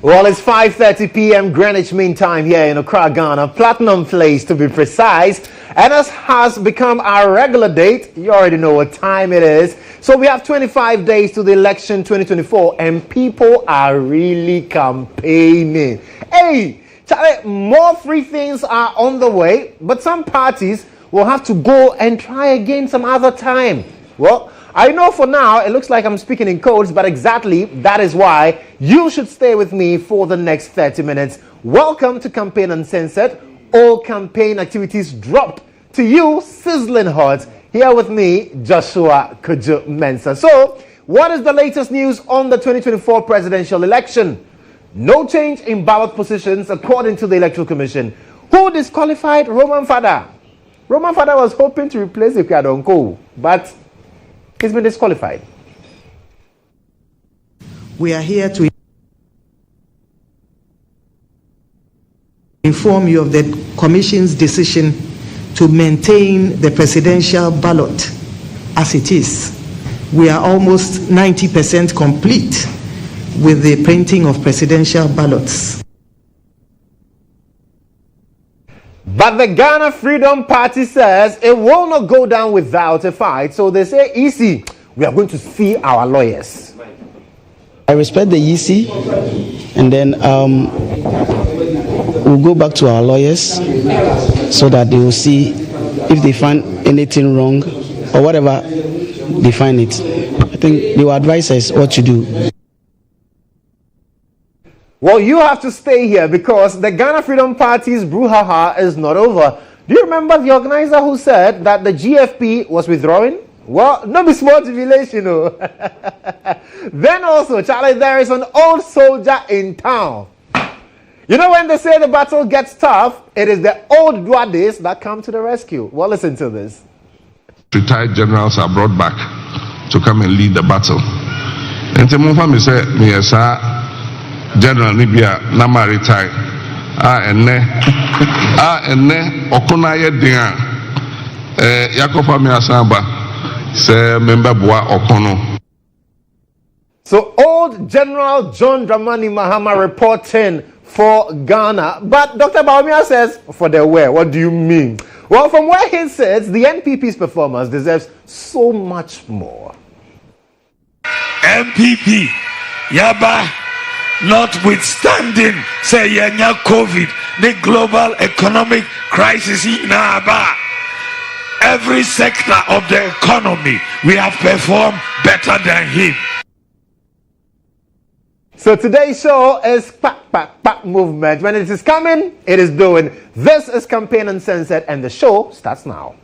Well, it's 5:30 p.m. Greenwich Mean Time here in Accra, Ghana. Platinum Place, to be precise. And as has become our regular date, you already know what time it is. So we have 25 days to the election 2024, and people are really campaigning. Hey, Charlie, more free things are on the way, but some parties will have to go and try again some other time. Well, I know for now it looks like I'm speaking in codes, but exactly that is why you should stay with me for the next 30 minutes. Welcome to Campaign Uncensored. All campaign activities dropped to you sizzling hot. Here with me, Joshua Kodjo Mensah. So, what is the latest news on the 2024 presidential election? No change in ballot positions according to the Electoral Commission. Who disqualified Roman Father? Roman Father was hoping to replace GHOne, but he's been disqualified. We are here to inform you of the Commission's decision to maintain the presidential ballot as it is. We are almost 90% complete with the printing of presidential ballots. But the Ghana Freedom Party says it will not go down without a fight. So they say, easy, we are going to see our lawyers. I respect the EC, and then we'll go back to our lawyers so that they will see if they find anything wrong or whatever they find it. I think they will advise us what to do. Well, you have to stay here because the Ghana Freedom Party's brouhaha is not over. Do you remember the organizer who said that the GFP was withdrawing? Well, not be small tribulation, no. Then also, Charlie, there is an old soldier in town. You know when they say the battle gets tough, it is the old Duades that come to the rescue. Well, listen to this. Retired generals are brought back to come and lead the battle. And the say, General Nibia Nama retired. Okonaye Dia Yakopa Miasamba say member Boa Okono. So old General John Dramani Mahama reporting for Ghana. But Dr. Baumia says, for the where? What do you mean? Well, from where he says, the NPP's performance deserves so much more. NPP, Yaba. Notwithstanding, say yanya COVID, the global economic crisis in Aba, every sector of the economy, we have performed better than him. So today's show is Pak movement. When it is coming, it is doing. This is Campaign Uncensored, and the show starts now.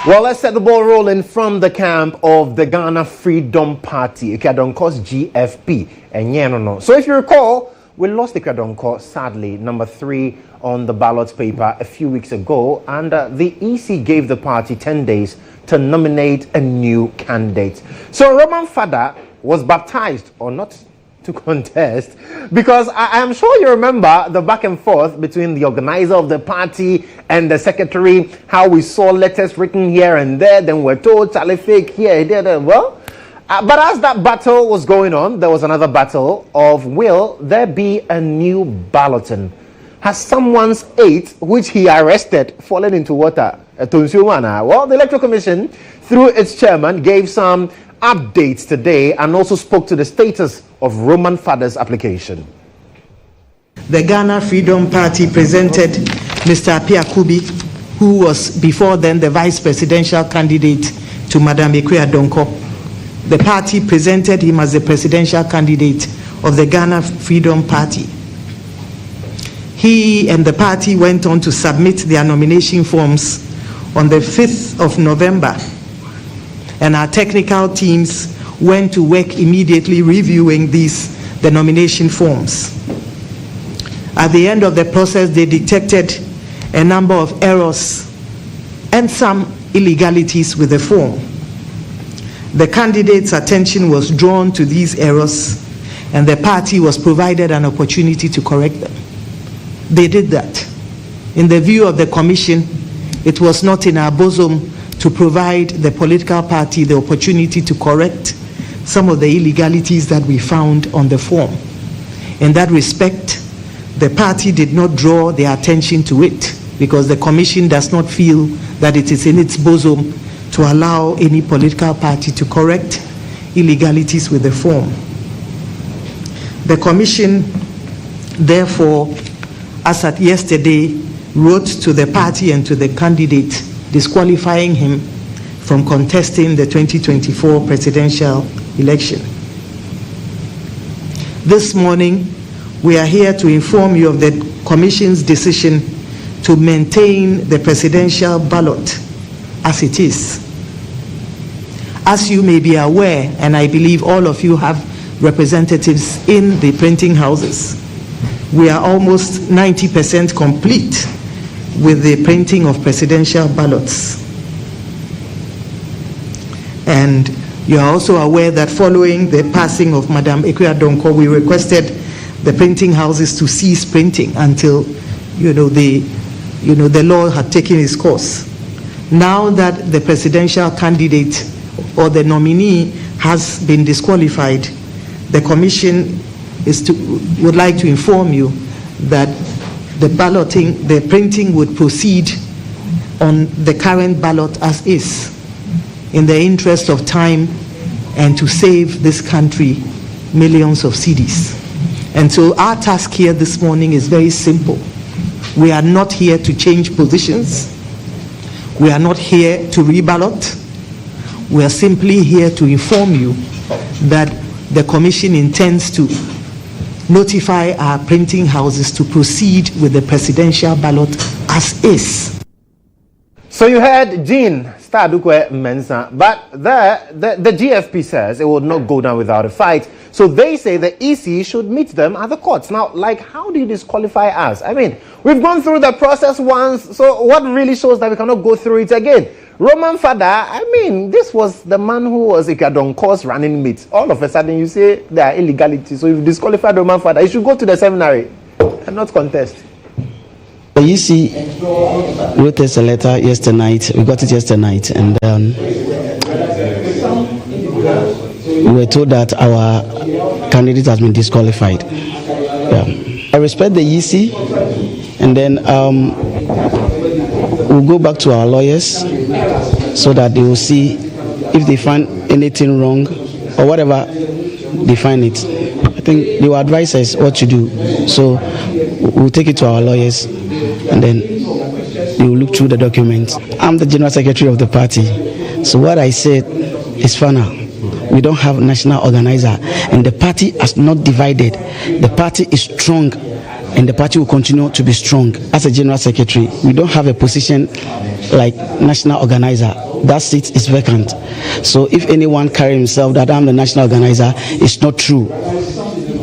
Well, let's set the ball rolling from the camp of the Ghana Freedom Party, GHOne's GFP. And yeah, no. So if you recall, we lost the GHOne, sadly, number 3 on the ballot paper a few weeks ago, and the EC gave the party 10 days to nominate a new candidate. So Roman Fada was baptized, or not to contest, because I am sure you remember the back and forth between the organizer of the party and the secretary, how we saw letters written here and there, then we're told Charlie fake here, there. Well, but as that battle was going on, there was another battle of will there be a new balloting? Has someone's eight, which he arrested, fallen into water? Well, the Electoral Commission, through its chairman, gave some updates today and also spoke to the status of Roman Fada's application. The Ghana Freedom Party presented Mr. Apia Kubi, who was before then the vice presidential candidate to Madam Ekwe Adonko. The party presented him as the presidential candidate of the Ghana Freedom Party. He and the party went on to submit their nomination forms on the 5th of November, and our technical teams went to work immediately reviewing the nomination forms. At the end of the process, they detected a number of errors and some illegalities with the form. The candidate's attention was drawn to these errors, and the party was provided an opportunity to correct them. They did that. In the view of the commission, it was not in our bosom to provide the political party the opportunity to correct some of the illegalities that we found on the form. In that respect, the party did not draw their attention to it because the commission does not feel that it is in its bosom to allow any political party to correct illegalities with the form. The commission, therefore, as at yesterday, wrote to the party and to the candidate disqualifying him from contesting the 2024 presidential election. This morning, we are here to inform you of the Commission's decision to maintain the presidential ballot as it is. As you may be aware, and I believe all of you have representatives in the printing houses, we are almost 90% complete with the printing of presidential ballots. And you are also aware that following the passing of Madam Ekwe Adonko, we requested the printing houses to cease printing until the law had taken its course. Now that the presidential candidate or the nominee has been disqualified, the commission would like to inform you that the printing would proceed on the current ballot as is, in the interest of time and to save this country millions of cedis. And so our task here this morning is very simple. We are not here to change positions. We are not here to reballot. We are simply here to inform you that the commission intends to notify our printing houses to proceed with the presidential ballot as is. So you heard Jean Stadukwe Mensah, but the GFP says it will not go down without a fight. So they say the EC should meet them at the courts. Now, how do you disqualify us? I mean, we've gone through the process once, so what really shows that we cannot go through it again? Roman Fada, I mean, this was the man who was Ikadonko's running mate. All of a sudden you say there are illegalities, so you've disqualified Roman Fada. You should go to the seminary and not contest. The EC wrote us a letter yesterday night. We got it yesterday night, and we were told that our candidate has been disqualified. Yeah. I respect the EC, and then we'll go back to our lawyers so that they will see if they find anything wrong or whatever they find it. I think they will advise us what to do. So we'll take it to our lawyers, and then they will look through the documents. I'm the general secretary of the party, so what I said is final. We don't have a national organizer, and the party has not divided. The party is strong, and the party will continue to be strong. As a general secretary, we don't have a position like national organizer. That seat is vacant. So if anyone carry himself that I'm the national organizer, it's not true.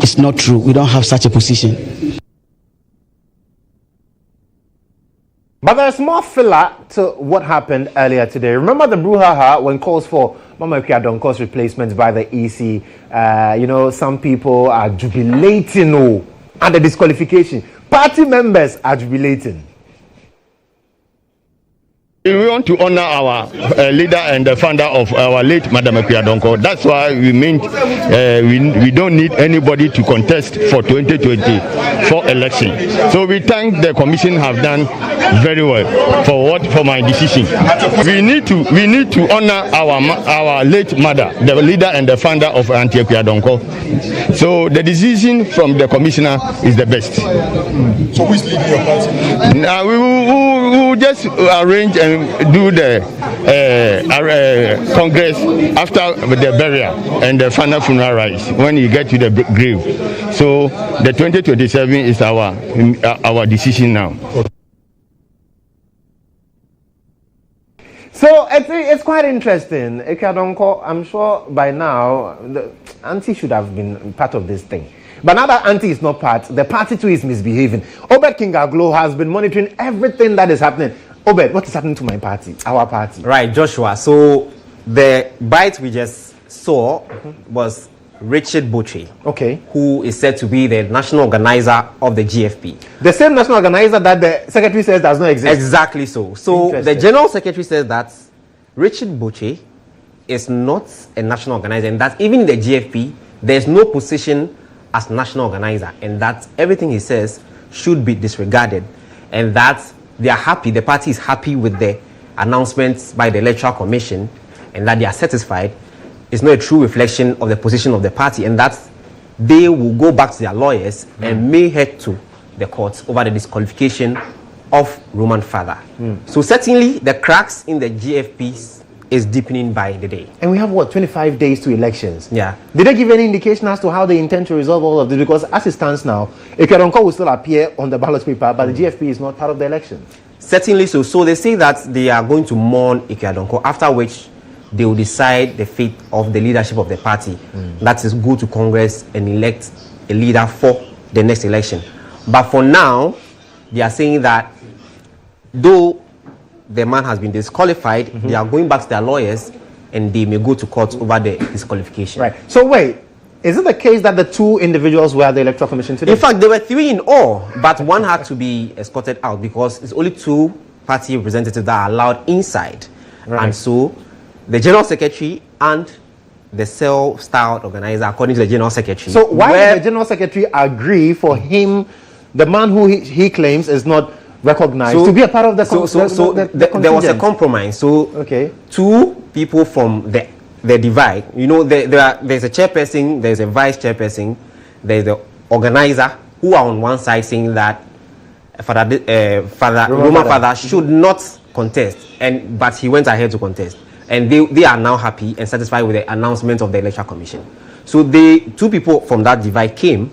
It's not true. We don't have such a position. But there's more filler to what happened earlier today. Remember the brouhaha when calls for Mama Donko's replacement by the EC? Some people are jubilating at the disqualification. Party members are jubilating. We want to honor our leader and the founder of our late Madam Donko. That's why we mean we don't need anybody to contest for 2024 election. So we thank the commission have done very well for my decision. We need to honor our late mother, the leader and the founder of Donko. So the decision from the commissioner is the best. So who is leading your party? Now we will just arrange and do the congress after the burial and the final funeral rites when you get to the grave. So the 2027 is our decision now. So it's quite interesting. Ekadonko, I'm sure by now the auntie should have been part of this thing. But now that auntie is not part, the party too is misbehaving. Obed Kingaglo has been monitoring everything that is happening. Obed, what is happening to my party, our party? Right, Joshua. So the bite we just saw was Richard Butchie, who is said to be the national organizer of the GFP. The same national organizer that the secretary says does not exist. Exactly so. So the general secretary says that Richard Butchie is not a national organizer, and that even in the GFP, there's no position as national organizer, and that everything he says should be disregarded, and that they are happy, the party is happy with the announcements by the Electoral Commission, and that they are satisfied. It's not a true reflection of the position of the party, and that they will go back to their lawyers and may head to the courts over the disqualification of Roman father. So certainly the cracks in the GFPs is deepening by the day. And we have 25 days to elections. Yeah. Did they give any indication as to how they intend to resolve all of this? Because as it stands now, Ekadonko will still appear on the ballot paper, but the GFP is not part of the election. Certainly so. So they say that they are going to mourn Ekadonko, after which they will decide the fate of the leadership of the party. That is, go to Congress and elect a leader for the next election. But for now, they are saying that though the man has been disqualified, they are going back to their lawyers and they may go to court over the disqualification. Right. So wait, is it the case that the two individuals were at the Electoral Commission today? In fact, there were 3 in all, but one had to be escorted out because it's only 2 party representatives that are allowed inside. Right. And so the general secretary and the self-styled organizer, according to the general secretary. So why did the general secretary agree for him, the man who he claims is not recognized, to be a part of the there was a compromise. So 2 people from the divide, there's a chairperson, there's a vice chairperson, there's the organizer, who are on one side saying that Roman father should not contest, but he went ahead to contest, and they are now happy and satisfied with the announcement of the Electoral Commission. So the 2 people from that divide came,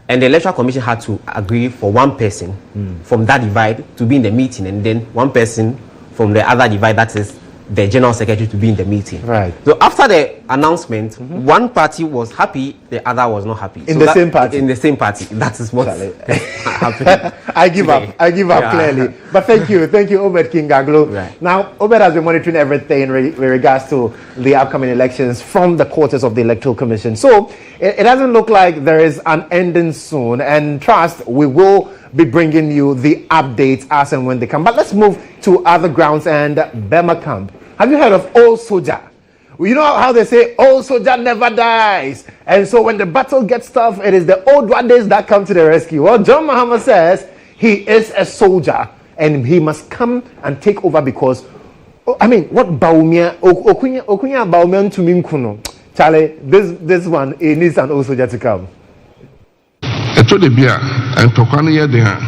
and the Electoral Commission had to agree for one person from that divide to be in the meeting, and then one person from the other divide, that is the general secretary, to be in the meeting. Right. So after the announcement, one party was happy, the other was not happy. In the same party? In the same party. That is what happened. I give up clearly. But thank you, Obed Kingaglo. Right. Now, Obed has been monitoring everything with regards to the upcoming elections from the quarters of the Electoral Commission. So it doesn't look like there is an ending soon, and trust, we will be bringing you the updates as and when they come. But let's move to other grounds and Bema Camp. Have you heard of Old Soldier? You know how they say old soldier never dies, and so when the battle gets tough, it is the old days that come to the rescue. Well, John Mahama says he is a soldier and he must come and take over, because what Baumia Okunya Baumian to Minkuno, Charlie, this one, it needs an old soldier to come. Eto de bia entokwane ye de ha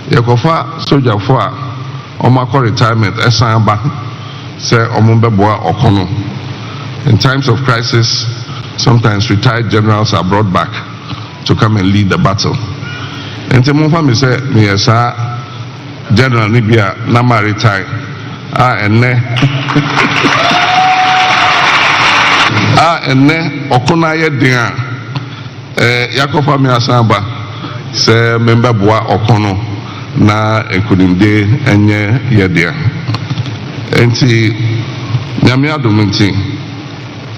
yekofa soldier fo a omakọ retirement esan ba se omombeboa okono. In times of crisis, sometimes retired generals are brought back to come and lead the battle. Enti mo fa me se me yesa general ni bia na ma retire enne okono ye de ha Yakofa mi asamba se member boa okono na ekunimde enye yedea enti nyame adom nti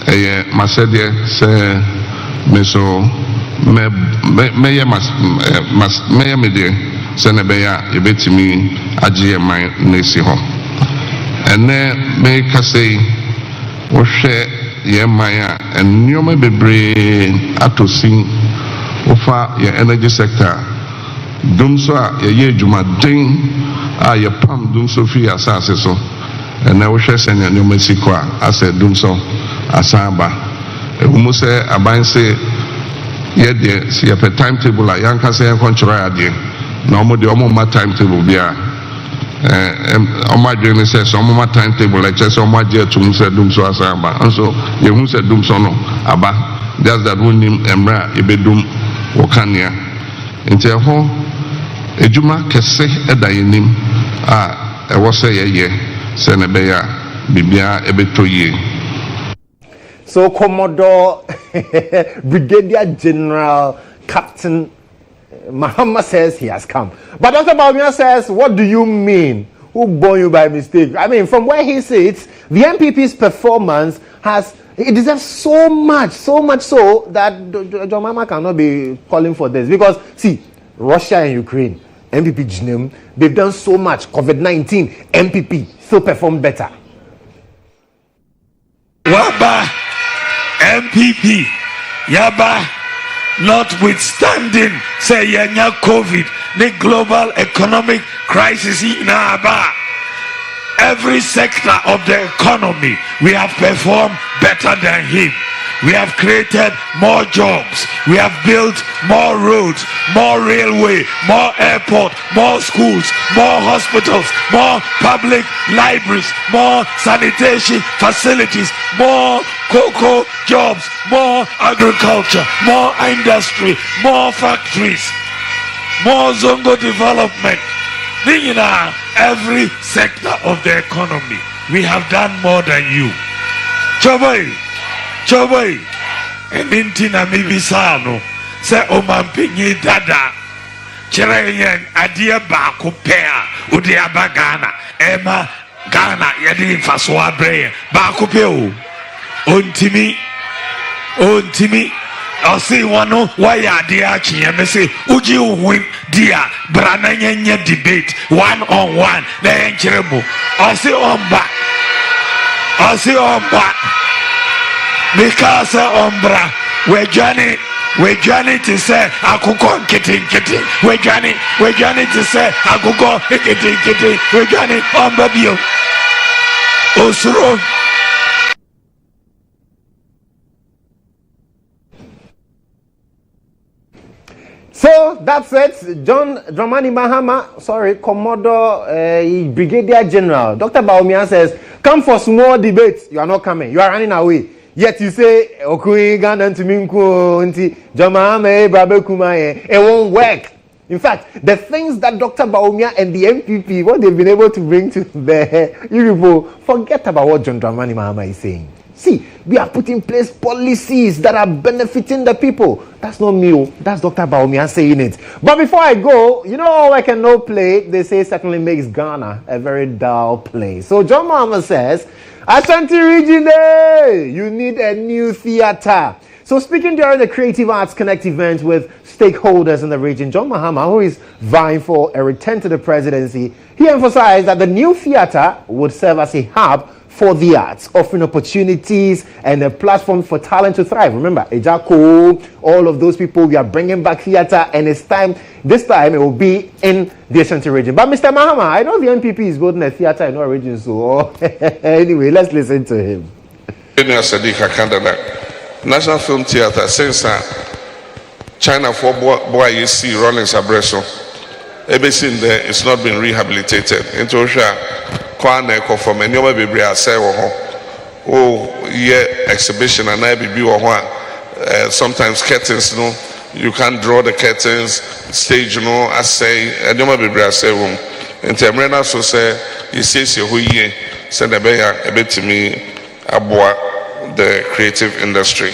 eye masede se meso meye mede se ne beya ebetimi agye man nesi ho ene me kasei wo hwe ye man a enioma bebre atosin ofa ye energy sector dum so a ye adwumaden a ye pam dum so fi asase so ene wo hwe se enioma siko a ase dum so asaba ehumu se abanse ye de se ye pe timetable a yanka se control ade na omo de omo ma timetable bia omadwene se so omo ma timetable e che se omo age atum se dum so asaba nso ye hu se dum so no aba just that when emra ebedum wokania nti ho ejuma kese edayenim a ewo se ye se ne be ya bibia ebetoye. So Commodore Brigadier General Captain Mahama says he has come. But Dr. Bawumia says, what do you mean? Who born you by mistake? I mean, from where he sits, the MPP's performance it deserves so much so that John Mahama cannot be calling for this. Because, see, Russia and Ukraine, MPP GHOne, they've done so much. COVID-19, MPP still performed better. Waba, MPP, Yaba, notwithstanding, say yanya COVID, the global economic crisis in Aba. Every sector of the economy, we have performed better than him. We have created more jobs. We have built more roads, more railway, more airport, more schools, more hospitals, more public libraries, more sanitation facilities, more cocoa jobs, more agriculture, more industry, more factories, more zongo development. Every sector of the economy, we have done more than you. Choboy, and intina mibisano, say omampinyi dada, chirayen adia baku pea, udiaba Ghana, Emma Ghana, yadi faswa brain, baku peo, ontimi, I'll see one why are dear and say, Uji win dear, Brananya debate, 1-on-1, then Cherebo. I'll see on back. Because Ombra, we're Johnny to say, I could go kitty. We're Johnny to say, I could go kitty. We're Johnny on Babio. Osuro. So that's it. John Dramani Mahama, Commodore Brigadier General. Dr. Bawumia says, come for small debates. You are not coming. You are running away. Yet you say, Ghana to Minko, John Mahama, Brabe Kumaye. It won't work. In fact, the things that Dr. Bawumia and the MPP, what they've been able to bring to bear, you people forget about what John Dramani Mahama is saying. See, we are putting in place policies that are benefiting the people. That's not me. That's Dr. Bawumia saying it. But before I go, you know, all I can no play, they say certainly makes Ghana a very dull place. So John Mahama says, Ashanti region, you need a new theater. So speaking during the Creative Arts Connect event with stakeholders in the region, John Mahama, who is vying for a return to the presidency, he emphasized that the new theater would serve as a hub for the arts, offering opportunities and a platform for talent to thrive. Remember, GHOne, all of those people, we are bringing back theater, and this time it will be in the Ashanti region. But Mr. Mahama, I know the MPP is building a theater in our region, so anyway, let's listen to him. National Film Theatre, since China for boy you see Rollins Abreso, everything there is not been rehabilitated. Into Osha, Kwane from any other baby I say, oh, yeah, exhibition and I be sometimes curtains, no, you can't draw the curtains, stage, you know, I say, and you baby I say, room. And Temrena so say, you say, who ye send a bit to me, aboa the creative industry.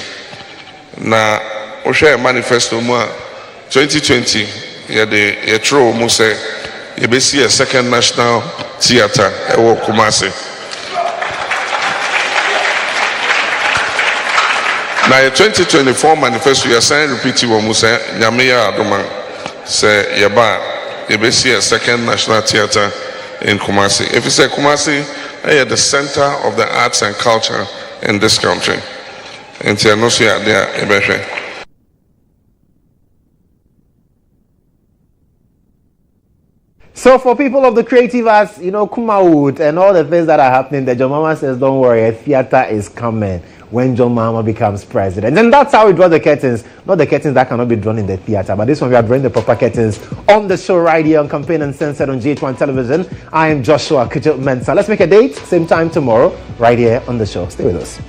Now, we share a manifesto 2020. Yeah, the true say you see a second national theater ewo Kumasi. Now, your 2024 manifesto, you are saying repeating what Musa Nyamiya Adoma say Yaba, you see a second national theater in Kumasi. If you say Kumasi, you are the center of the arts and culture in this country. And so, no, there, So for people of the creative arts, you know, Kumawood and all the things that are happening, the John Mama says, don't worry, a theater is coming when John Mama becomes president. And that's how we draw the curtains. Not the curtains that cannot be drawn in the theater, but this one we are drawing the proper curtains on the show right here on Campaign Uncensored on GHOne television. I am Joshua Kodjo Mensah. Let's make a date, same time tomorrow, right here on the show. Stay with us.